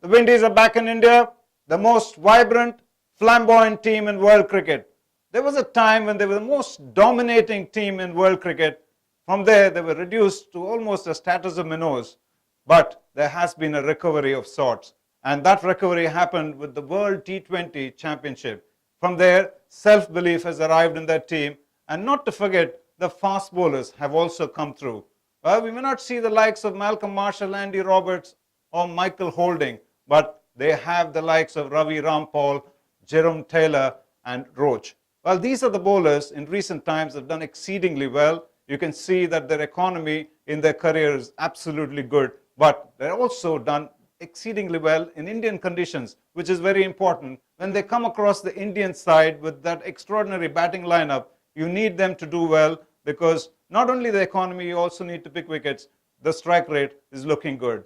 The Windies are back in India, the most vibrant, flamboyant team in world cricket. There was a time when they were the most dominating team in world cricket. From there, they were reduced to almost a status of minnows. But there has been a recovery of sorts. And that recovery happened with the World T20 Championship. From there, self-belief has arrived in their team. And not to forget, the fast bowlers have also come through. Well, we may not see the likes of Malcolm Marshall, Andy Roberts, or Michael Holding, but they have the likes of Ravi Rampal, Jerome Taylor, and Roach. Well, these are the bowlers in recent times have done exceedingly well. You can see that their economy in their career is absolutely good, but they're also done exceedingly well in Indian conditions, which is very important. When they come across the Indian side with that extraordinary batting lineup, you need them to do well because not only the economy, you also need to pick wickets. The strike rate is looking good.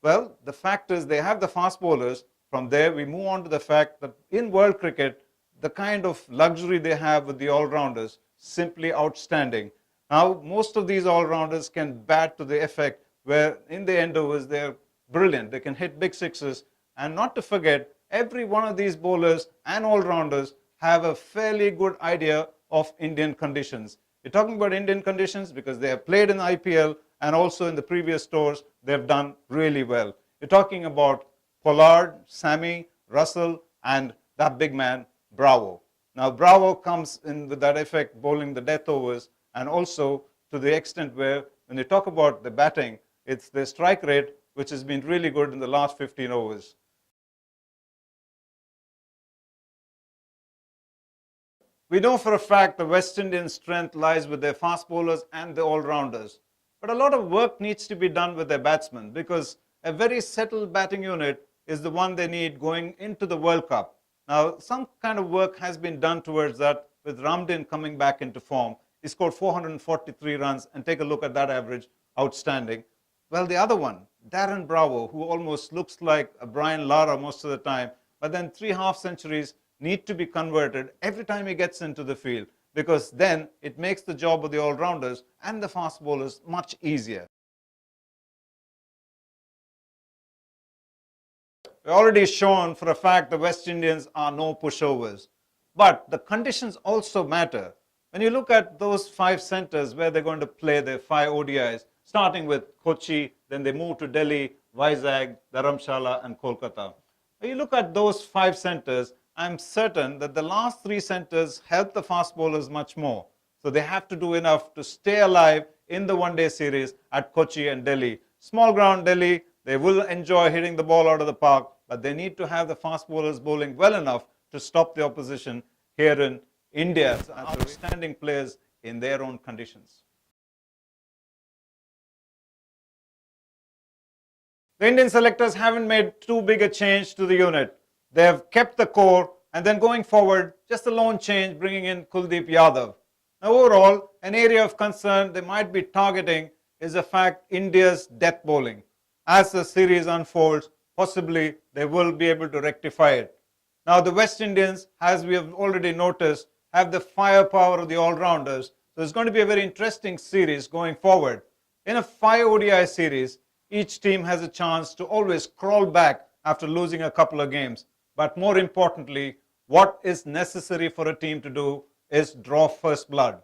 Well, the fact is they have the fast bowlers. From there, we move on to the fact that in world cricket, the kind of luxury they have with the all-rounders, simply outstanding. Now, most of these all-rounders can bat to the effect where in the end overs, they're brilliant. They can hit big sixes. And not to forget, every one of these bowlers and all-rounders have a fairly good idea of Indian conditions. You're talking about Indian conditions because they have played in IPL and also in the previous tours, they've done really well. You're talking about Pollard, Sammy, Russell, and that big man, Bravo. Now, Bravo comes in with that effect, bowling the death overs, and also to the extent where, when you talk about the batting, it's the strike rate, which has been really good in the last 15 overs. We know for a fact the West Indian strength lies with their fast bowlers and the all-rounders. But a lot of work needs to be done with their batsmen because a very settled batting unit is the one they need going into the World Cup. Now, some kind of work has been done towards that with Ramdin coming back into form. He scored 443 runs, and take a look at that average, outstanding. Well, the other one, Darren Bravo, who almost looks like a Brian Lara most of the time, but then 3 half centuries need to be converted every time he gets into the field because then it makes the job of the all-rounders and the fast bowlers much easier. We've already shown for a fact the West Indians are no pushovers. But the conditions also matter. When you look at those 5 centers where they're going to play their 5 ODIs, starting with Kochi, then they move to Delhi, Vizag, Dharamshala, and Kolkata. When you look at those 5 centers, I'm certain that the last 3 centers help the fast bowlers much more. So they have to do enough to stay alive in the one-day series at Kochi and Delhi. Small ground Delhi, they will enjoy hitting the ball out of the park, but they need to have the fast bowlers bowling well enough to stop the opposition here in India. Outstanding players in their own conditions. The Indian selectors haven't made too big a change to the unit. They have kept the core, and then going forward, just a lone change, bringing in Kuldeep Yadav. Now, overall, an area of concern they might be targeting is the fact India's death bowling. As the series unfolds, possibly they will be able to rectify it. Now, the West Indians, as we have already noticed, have the firepower of the all-rounders. So it's going to be a very interesting series going forward. In a 5 ODI series, each team has a chance to always crawl back after losing a couple of games. But more importantly, what is necessary for a team to do is draw first blood.